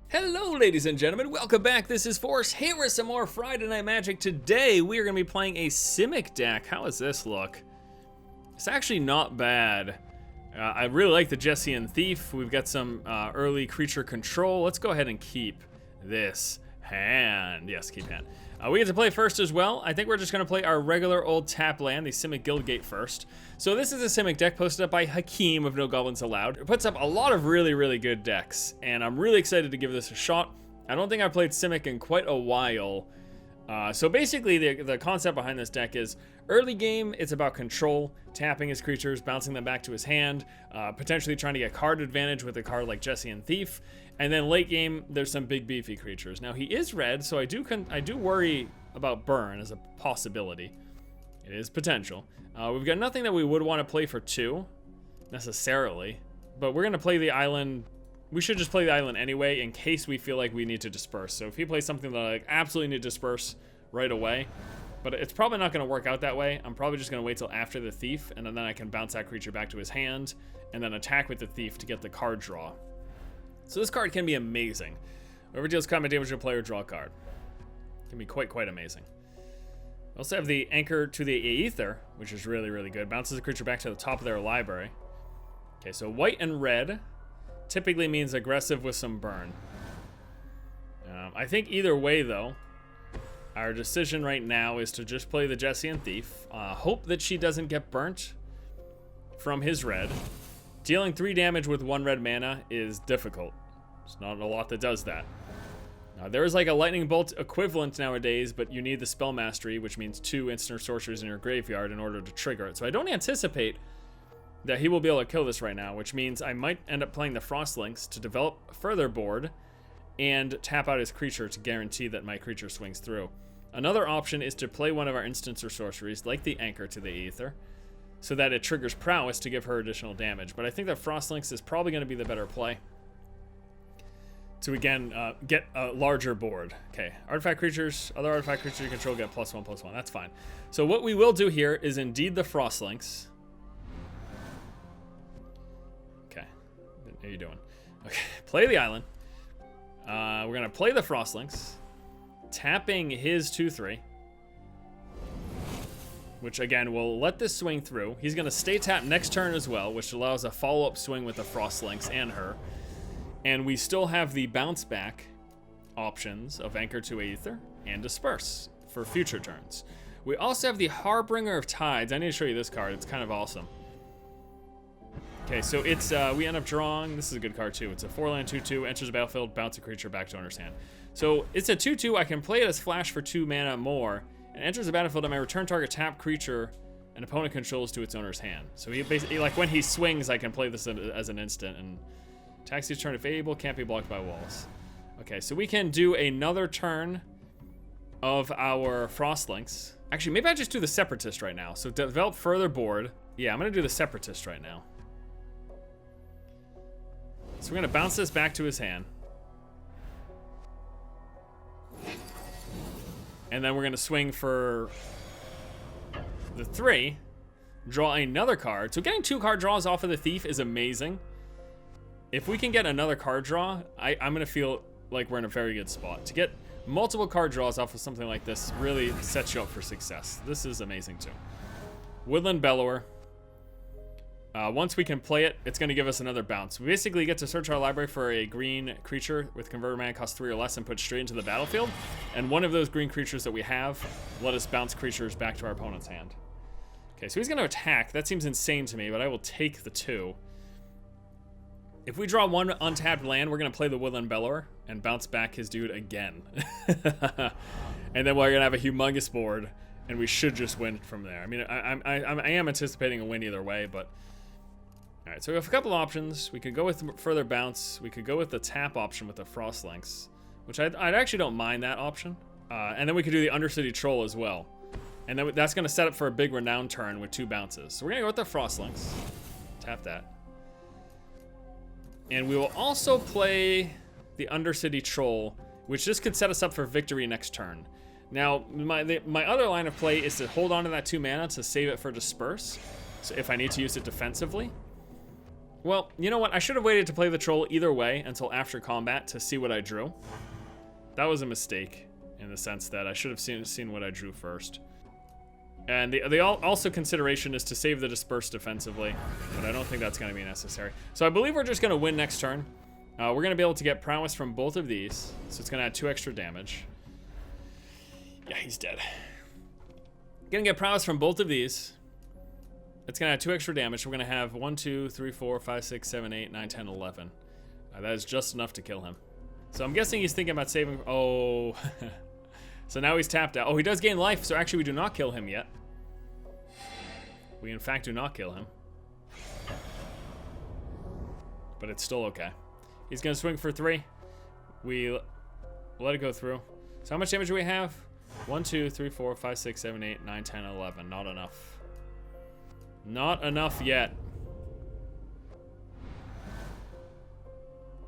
Hello, ladies and gentlemen. Welcome back. This is Force here with some more Friday Night Magic. Today, we are going to be playing a Simic deck. How does this look? It's actually not bad. I really like the Jessian Thief. We've got some early creature control. Let's go ahead and keep this hand. Yes, keep hand. We get to play first as well. I think we're just going to play our regular old tap land, the Simic Guildgate first. So this is a Simic deck posted up by Hakeem of No Goblins Allowed. It puts up a lot of really good decks, and I'm really excited to give this a shot. I don't think I've played Simic in quite a while. So basically, the concept behind this deck is early game, it's about control, tapping his creatures, bouncing them back to his hand, potentially trying to get card advantage with a card like Jessian Thief. And then late game, there's some big beefy creatures. Now he is red, so I do worry about burn as a possibility. It is potential. We've got nothing that we would want to play for 2, necessarily. But we're gonna play the island. We should just play the island anyway in case we feel like we need to disperse. So if he plays something that I like, absolutely need to disperse right away, but it's probably not gonna work out that way. I'm probably just gonna wait till after the thief, and then I can bounce that creature back to his hand, and then attack with the thief to get the card draw. So this card can be amazing. Whoever deals combat damage to a player, draw a card. It can be quite amazing. We also have the Anchor to the Aether, which is really good. Bounces the creature back to the top of their library. Okay, so white and red typically means aggressive with some burn. I think either way, though, our decision right now is to just play the Jessian Thief. Hope that she doesn't get burnt from his red. Dealing 3 damage with 1 red mana is difficult. There's not a lot that does that. There is like a lightning bolt equivalent nowadays, but you need the spell mastery, which means 2 instant sorceries in your graveyard in order to trigger it. So I don't anticipate that he will be able to kill this right now, which means I might end up playing the Frostlinks to develop further board and tap out his creature to guarantee that my creature swings through. Another option is to play one of our instants or sorceries, like the Anchor to the Aether, so that it triggers Prowess to give her additional damage. But I think that Frostlinks is probably going to be the better play to, again, get a larger board. Okay, artifact creatures, other artifact creatures you control get +1/+1. That's fine. So what we will do here is indeed the Frostlinks. Okay, how you doing? Okay, play the island. We're going to play the Frostlinks, tapping his 2/3. Which, again, will let this swing through. He's going to stay tapped next turn as well, which allows a follow-up swing with the Frostlinks and her. And we still have the bounce back options of Anchor to Aether and Disperse for future turns. We also have the Harbinger of Tides. I need to show you this card. It's kind of awesome. Okay, so it's we end up drawing. This is a good card, too. It's a 4-land 2/2, enters the battlefield, bounce a creature back to owner's hand. So it's a 2/2. I can play it as flash for 2 mana more. And enters the battlefield on my return target tap creature an opponent controls to its owner's hand. So he basically, like when he swings, I can play this as an instant, and attacks each turn if able, can't be blocked by walls. Okay, so we can do another turn of our Frostlinks. Actually, maybe I just do the Separatist right now. So develop further board. Yeah, I'm gonna do the Separatist right now. So we're gonna bounce this back to his hand. And then we're going to swing for the 3, draw another card. So getting 2 card draws off of the Thief is amazing. If we can get another card draw, I'm going to feel like we're in a very good spot. To get multiple card draws off of something like this really sets you up for success. This is amazing too. Woodland Bellower. Once we can play it, it's going to give us another bounce. We basically get to search our library for a green creature with converted mana cost 3 or less and put straight into the battlefield. And one of those green creatures that we have let us bounce creatures back to our opponent's hand. Okay, so he's going to attack. That seems insane to me, but I will take the 2. If we draw 1 untapped land, we're going to play the Woodland Bellower and bounce back his dude again. And then we're going to have a humongous board, and we should just win from there. I mean, I am anticipating a win either way, but... All right, so we have a couple options. We could go with further bounce. We could go with the tap option with the Frostlinks, which I actually don't mind that option. And then we could do the Undercity Troll as well. And then that's going to set up for a big Renown turn with 2 bounces. So we're going to go with the Frostlinks. Tap that. And we will also play the Undercity Troll, which just could set us up for victory next turn. Now, my other line of play is to hold on to that 2 mana to save it for Disperse, so if I need to use it defensively. Well, you know what? I should have waited to play the troll either way until after combat to see what I drew. That was a mistake in the sense that I should have seen what I drew first. And the also consideration is to save the disperse defensively, but I don't think that's going to be necessary. So I believe we're just going to win next turn. We're going to be able to get prowess from both of these, so it's going to add 2 extra damage. Yeah, he's dead. Gonna get prowess from both of these. It's gonna add 2 extra damage. So we're gonna have 1, 2, 3, 4, 5, 6, 7, 8, 9, 10, 11. That is just enough to kill him. So I'm guessing he's thinking about saving. Oh. So now he's tapped out. Oh, he does gain life, so actually we do not kill him yet. We in fact do not kill him. But it's still okay. He's gonna swing for 3. We let it go through. So how much damage do we have? 1, 2, 3, 4, 5, 6, 7, 8, 9, 10, 11. Not enough. Not enough yet.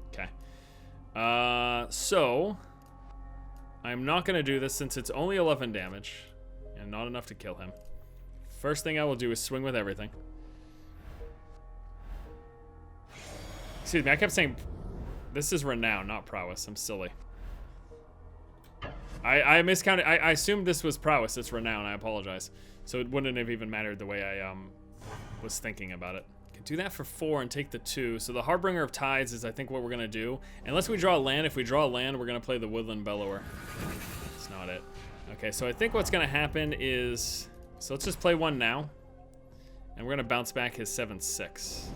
Okay. So I'm not gonna do this since it's only 11 damage and not enough to kill him. First thing I will do is swing with everything. Excuse me, I kept saying this is renown, not prowess. I'm silly. I miscounted. I assumed this was prowess. It's renown. I apologize. So it wouldn't have even mattered the way I was thinking about it. Can do that for 4 and take the 2. So the Harbinger of Tides is, I think, what we're gonna do. Unless we draw a land. If we draw a land, we're gonna play the Woodland Bellower. That's not it. Okay, so I think what's gonna happen is, so let's just play 1 now, and we're gonna bounce back his 7/6.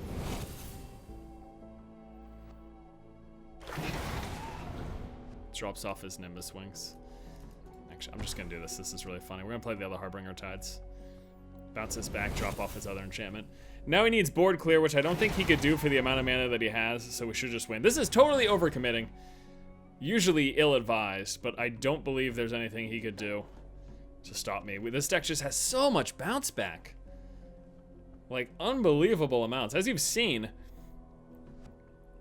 Drops off his Nimbus Wings. Actually, I'm just gonna do this. This is really funny. We're gonna play the other Harbinger Tides. Bounce this back, drop off his other enchantment. Now he needs board clear, which I don't think he could do for the amount of mana that he has, so we should just win. This is totally overcommitting. Usually ill-advised, but I don't believe there's anything he could do to stop me. This deck just has so much bounce back. Like, unbelievable amounts. As you've seen,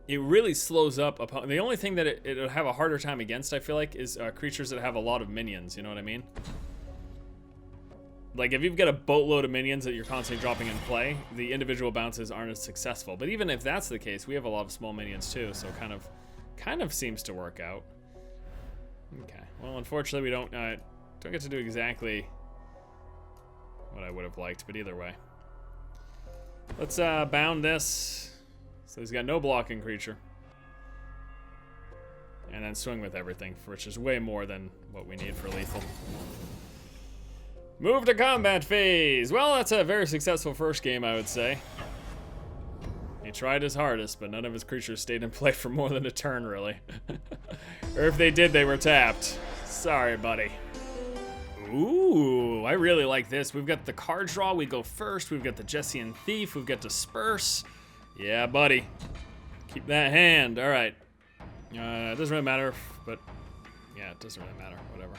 it really slows up. The only thing that it'll have a harder time against, I feel like, is creatures that have a lot of minions. You know what I mean? Like, if you've got a boatload of minions that you're constantly dropping in play, the individual bounces aren't as successful. But even if that's the case, we have a lot of small minions too, so kind of seems to work out. Okay. Well, unfortunately, we don't get to do exactly what I would have liked, but either way. Let's bound this. So he's got no blocking creature. And then swing with everything, which is way more than what we need for lethal. Move to combat phase. Well, that's a very successful first game, I would say. He tried his hardest, but none of his creatures stayed in play for more than a turn, really. Or if they did, they were tapped. Sorry, buddy. Ooh, I really like this. We've got the card draw. We go first. We've got the Jessian Thief. We've got Disperse. Yeah, buddy. Keep that hand. All right. It doesn't really matter, but yeah, it doesn't really matter. Whatever.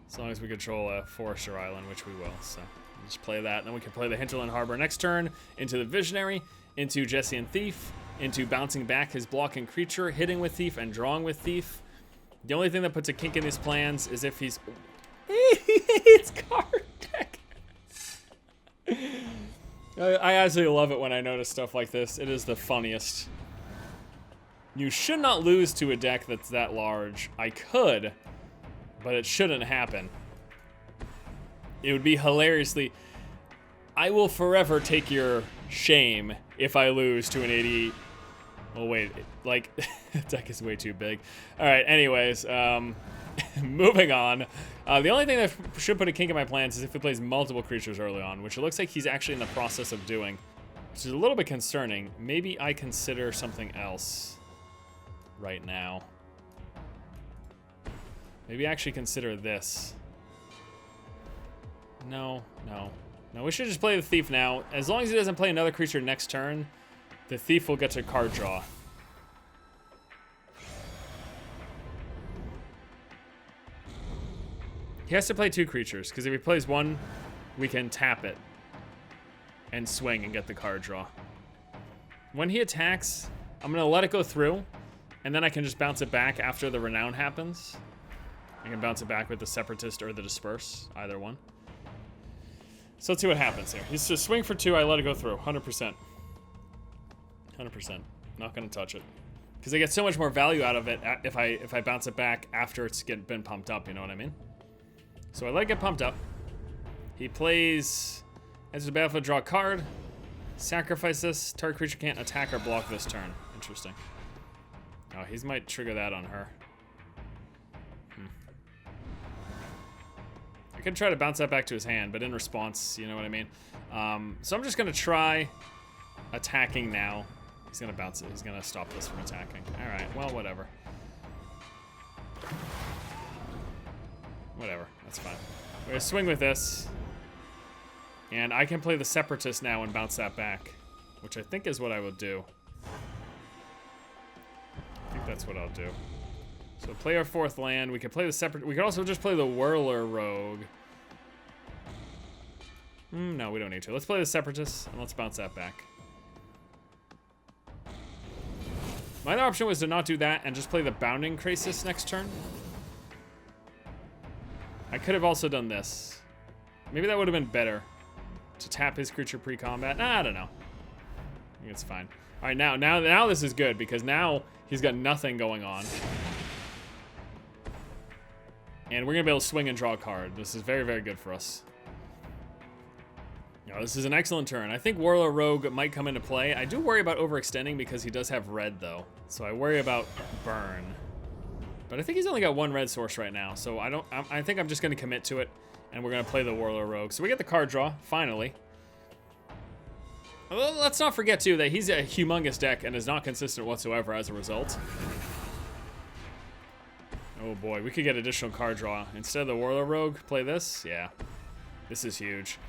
As long as we control a forest or island, which we will. So we'll just play that. And then we can play the Hinterland Harbor next turn into the Visionary, into Jessian Thief, into bouncing back his blocking creature, hitting with Thief, and drawing with Thief. The only thing that puts a kink in his plans is if he's... It's card deck. I absolutely love it when I notice stuff like this. It is the funniest. You should not lose to a deck that's that large. I could, but it shouldn't happen. It would be hilariously... I will forever take your shame if I lose to an 80... Well, wait, like, the deck is way too big. All right, anyways, moving on. The only thing that should put a kink in my plans is if he plays multiple creatures early on, which it looks like he's actually in the process of doing, which is a little bit concerning. Maybe I consider something else right now. Maybe actually consider this. No, we should just play the Thief now. As long as he doesn't play another creature next turn, the Thief will get to card draw. He has to play 2 creatures, because if he plays 1, we can tap it and swing and get the card draw. When he attacks, I'm going to let it go through, and then I can just bounce it back after the Renown happens. I can bounce it back with the Separatist or the Disperse, either one. So let's see what happens here. He's just swing for 2, I let it go through, 100%. 100%. Not gonna touch it. Because I get so much more value out of it if I bounce it back after it's been pumped up, you know what I mean? So I let it get pumped up. He plays, enters the battlefield, draw a card, sacrifice this. Target creature can't attack or block this turn. Interesting. Oh, he might trigger that on her. I could try to bounce that back to his hand, but in response, you know what I mean? So I'm just gonna try attacking now. He's gonna bounce it. He's gonna stop this from attacking. All right, well, whatever. Whatever, that's fine. We're gonna swing with this. And I can play the Separatist now and bounce that back, which I think is what I will do. I think that's what I'll do. So play our 4th land. We can play the Separatist. We could also just play the Whirler Rogue. No, we don't need to. Let's play the Separatist and let's bounce that back. My other option was to not do that and just play the Bounding Crisis next turn. I could have also done this. Maybe that would have been better. To tap his creature pre-combat. Nah, I don't know. I think it's fine. All right, now this is good because now he's got nothing going on. And we're gonna be able to swing and draw a card. This is very, very good for us. No, this is an excellent turn. I think Whirler Rogue might come into play. I do worry about overextending because he does have red, though. So I worry about burn. But I think he's only got 1 red source right now. So I think I'm just going to commit to it. And we're going to play the Whirler Rogue. So we get the card draw, finally. Well, let's not forget, too, that he's a humongous deck and is not consistent whatsoever as a result. Oh, boy. We could get additional card draw. Instead of the Whirler Rogue, play this. Yeah. This is huge.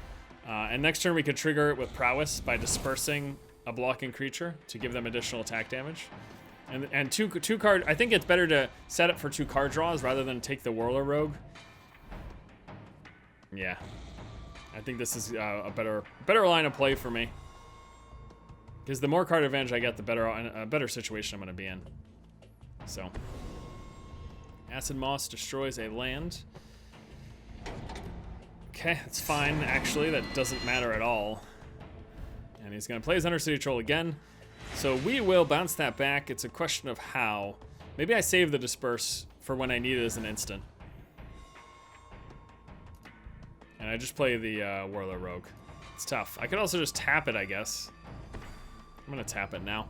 And next turn we could trigger it with Prowess by dispersing a blocking creature to give them additional attack damage. And two card, I think it's better to set up for 2 card draws rather than take the Whirler Rogue. Yeah. I think this is a better line of play for me. Because the more card advantage I get, the better situation I'm going to be in. So. Acid Moss destroys a land. Okay, that's fine, actually. That doesn't matter at all. And he's going to play his Undercity Troll again. So we will bounce that back. It's a question of how. Maybe I save the Disperse for when I need it as an instant. And I just play the Whirler Rogue. It's tough. I could also just tap it, I guess. I'm going to tap it now.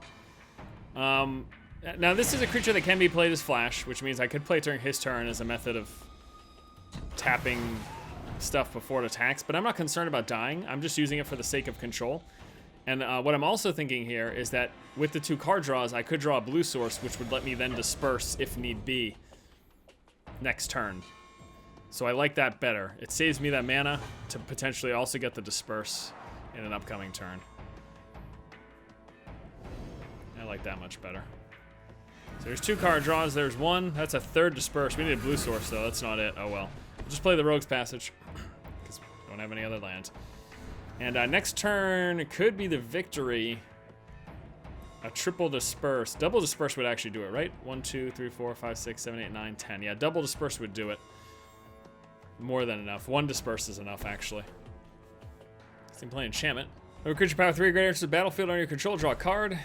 Now, this is a creature that can be played as Flash, which means I could play it during his turn as a method of tapping stuff before it attacks, but I'm not concerned about dying. I'm just using it for the sake of control. And what I'm also thinking here is that with the 2 card draws, I could draw a blue source, which would let me then disperse if need be next turn. So I like that better. It saves me that mana to potentially also get the disperse in an upcoming turn. I like that much better. So there's 2 card draws. There's 1. That's a 3rd disperse. We need a blue source, though. That's not it. Oh, well. We'll just play the Rogue's Passage because we don't have any other land. And next turn could be the Victory. A triple disperse. Double disperse would actually do it, right? 1, 2, 3, 4, 5, 6, 7, 8, 9, 10. Yeah, double disperse would do it. More than enough. 1 disperse is enough, actually. Same play enchantment. Over creature power 3, greater to the battlefield under your control, draw a card.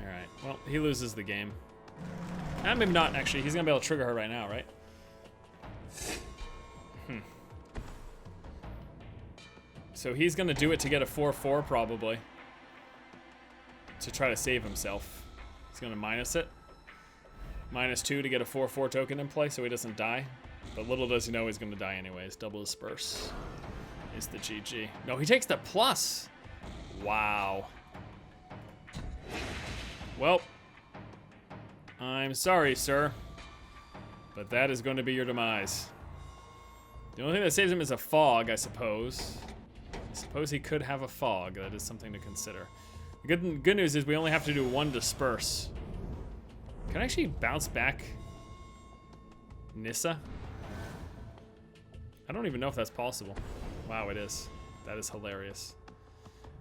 Alright, well, he loses the game. Maybe not, actually. He's going to be able to trigger her right now, right? So he's going to do it to get a 4/4, probably. To try to save himself. He's going to minus it. -2 to get a 4/4 token in play so he doesn't die. But little does he know he's going to die anyways. Double disperse is the GG. No, he takes the plus. Wow. Well, I'm sorry, sir. But that is going to be your demise. The only thing that saves him is a fog, I suppose. I suppose he could have a fog. That is something to consider. The good news is we only have to do 1 disperse. Can I actually bounce back Nissa? I don't even know if that's possible. Wow, it is. That is hilarious.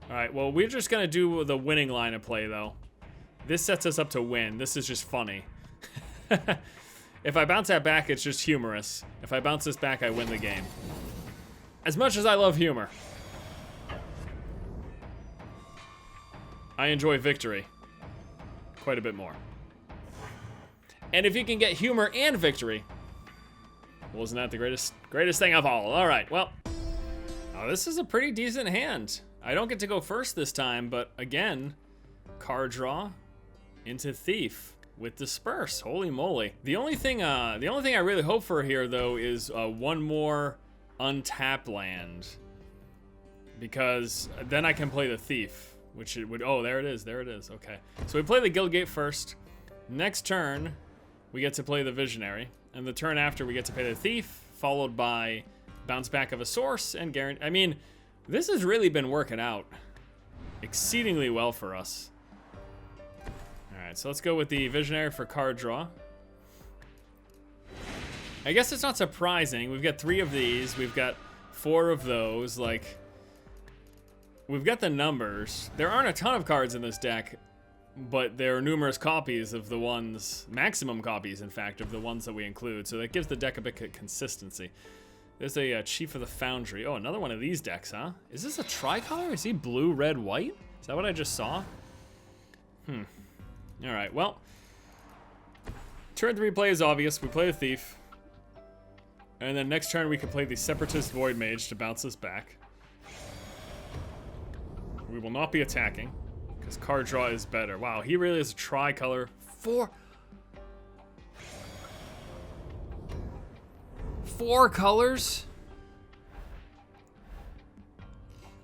All right, well, we're just going to do the winning line of play, though. This sets us up to win. This is just funny. If I bounce that back, it's just humorous. If I bounce this back, I win the game. As much as I love humor, I enjoy victory. quite a bit more. And if you can get humor and victory, well, isn't that the greatest thing of all? All right, well, this is a pretty decent hand. I don't get to go first this time, but again, card draw into Thief with Disperse. Holy moly! The only thing I really hope for here, though, is one more untap land, because then I can play the Thief, which it would. Oh, there it is. There it is. Okay, so we play the Guildgate first. Next turn, we get to play the Visionary, and the turn after, we get to play the Thief, followed by bounce back of a source and guarantee. I mean, this has really been working out exceedingly well for us. All right, so let's go with the Visionary for card draw. I guess it's not surprising. We've got 3 of these. We've got 4 of those. Like, we've got the numbers. There aren't a ton of cards in this deck, but there are numerous copies of the ones, maximum copies, in fact, of the ones that we include. So that gives the deck a bit of consistency. There's a Chief of the Foundry. Oh, another one of these decks, huh? Is this a tricolor? Is he blue, red, white? Is that what I just saw? All right, well, turn 3 play is obvious. We play a Thief. And then next turn we can play the Separatist Void Mage to bounce us back. We will not be attacking, because card draw is better. Wow, he really is a tricolor. 4 colors?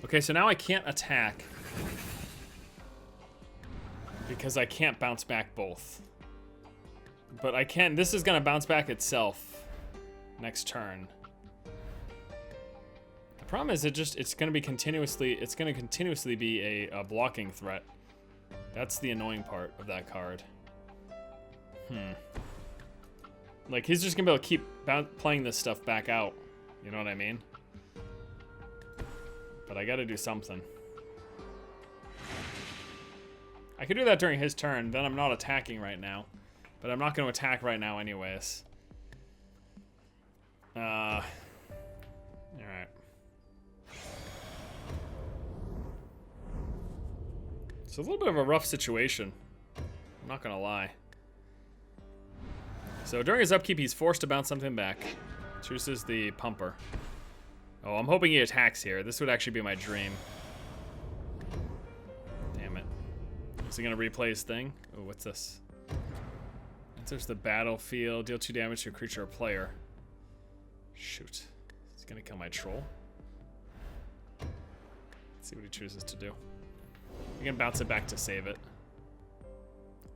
Okay, so now I can't attack, because I can't bounce back both. But I can. This is gonna bounce back itself next turn. The problem is it's gonna continuously be a blocking threat. That's the annoying part of that card. Like, he's just gonna be able to keep playing this stuff back out. You know what I mean? But I gotta do something. I could do that during his turn, then I'm not attacking right now. But I'm not gonna attack right now anyways. Alright. It's a little bit of a rough situation. I'm not gonna lie. So during his upkeep, he's forced to bounce something back. Chooses the Pumper. Oh, I'm hoping he attacks here. This would actually be my dream. Damn it. Is he gonna replay his thing? Oh, what's this? Enters the battlefield. Deal 2 damage to a creature or player. Shoot. He's gonna kill my troll. Let's see what he chooses to do. We can bounce it back to save it.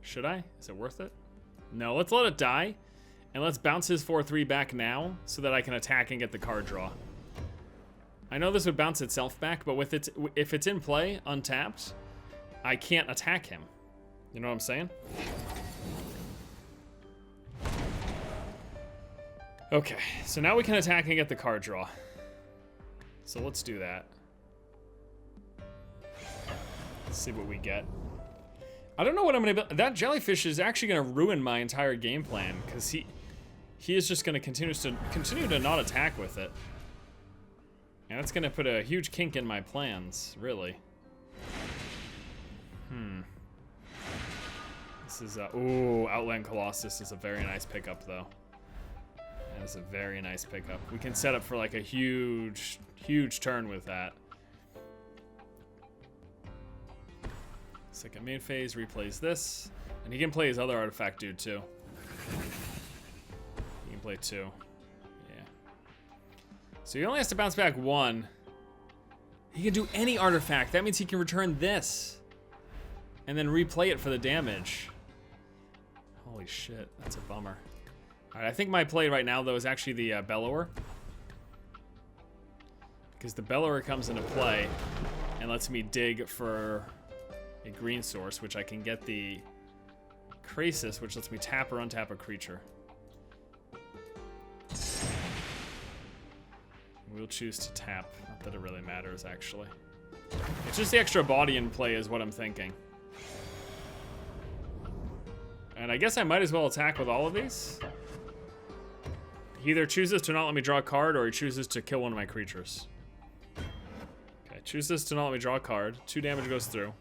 Should I? Is it worth it? No, let's let it die. And let's bounce his 4/3 back now so that I can attack and get the card draw. I know this would bounce itself back, but if it's in play, untapped, I can't attack him. You know what I'm saying? Okay, so now we can attack and get the card draw. So let's do that. Let's see what we get. I don't know what I'm gonna be. That jellyfish is actually gonna ruin my entire game plan, because he is just gonna continue to not attack with it. And that's gonna put a huge kink in my plans, really. This is ooh, Outland Colossus is a very nice pickup, though. That is a very nice pickup. We can set up for like a huge turn with that. Second main phase, replays this. And he can play his other artifact dude, too. He can play 2. Yeah. So he only has to bounce back 1. He can do any artifact. That means he can return this. And then replay it for the damage. Holy shit, that's a bummer. Alright, I think my play right now, though, is actually the Bellower. Because the Bellower comes into play and lets me dig for a green source, which I can get the Krasis, which lets me tap or untap a creature. We'll choose to tap. Not that it really matters, actually. It's just the extra body in play is what I'm thinking. And I guess I might as well attack with all of these. He either chooses to not let me draw a card, or he chooses to kill one of my creatures. Okay, chooses to not let me draw a card. 2 damage goes through.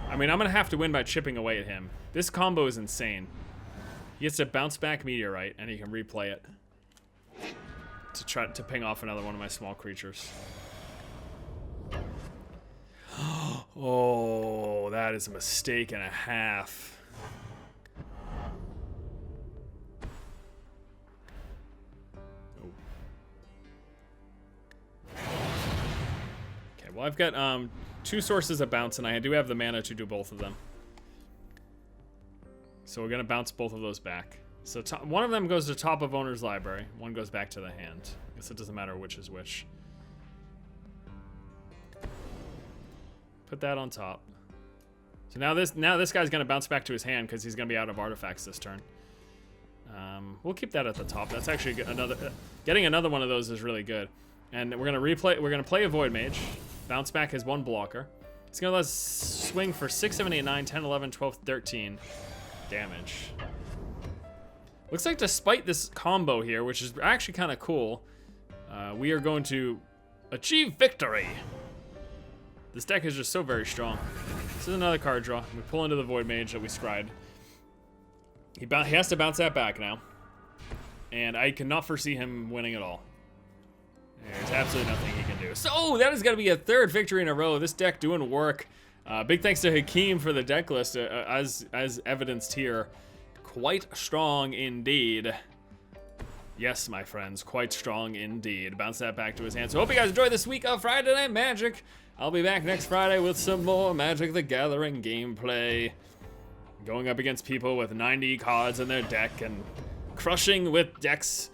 I mean, I'm gonna have to win by chipping away at him. This combo is insane. He gets to bounce back Meteorite, and he can replay it to try to ping off another one of my small creatures. Oh, that is a mistake and a half. Okay, well, I've got 2 sources of bounce, and I do have the mana to do both of them. So we're gonna bounce both of those back. So one of them goes to top of owner's library. One goes back to the hand. I guess it doesn't matter which is which. Put that on top. So now this guy's gonna bounce back to his hand because he's gonna be out of artifacts this turn. We'll keep that at the top. That's actually getting another one of those is really good. And we're gonna play a Void Mage. Bounce back his 1 blocker. It's gonna let us swing for 6, 7, 8, 9, 10, 11, 12, 13 damage. Looks like despite this combo here, which is actually kind of cool, we are going to achieve victory. This deck is just so very strong. This is another card draw. We pull into the Void Mage that we scried. He has to bounce that back now. And I cannot foresee him winning at all. There's absolutely nothing he can do. So that is going to be a 3rd victory in a row. This deck doing work. Big thanks to Hakeem for the deck list, as evidenced here. Quite strong indeed. Yes, my friends, quite strong indeed. Bounce that back to his hand. So hope you guys enjoyed this week of Friday Night Magic. I'll be back next Friday with some more Magic the Gathering gameplay. Going up against people with 90 cards in their deck and crushing with decks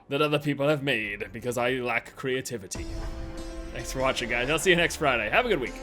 that other people have made because I lack creativity. Thanks for watching, guys. I'll see you next Friday. Have a good week.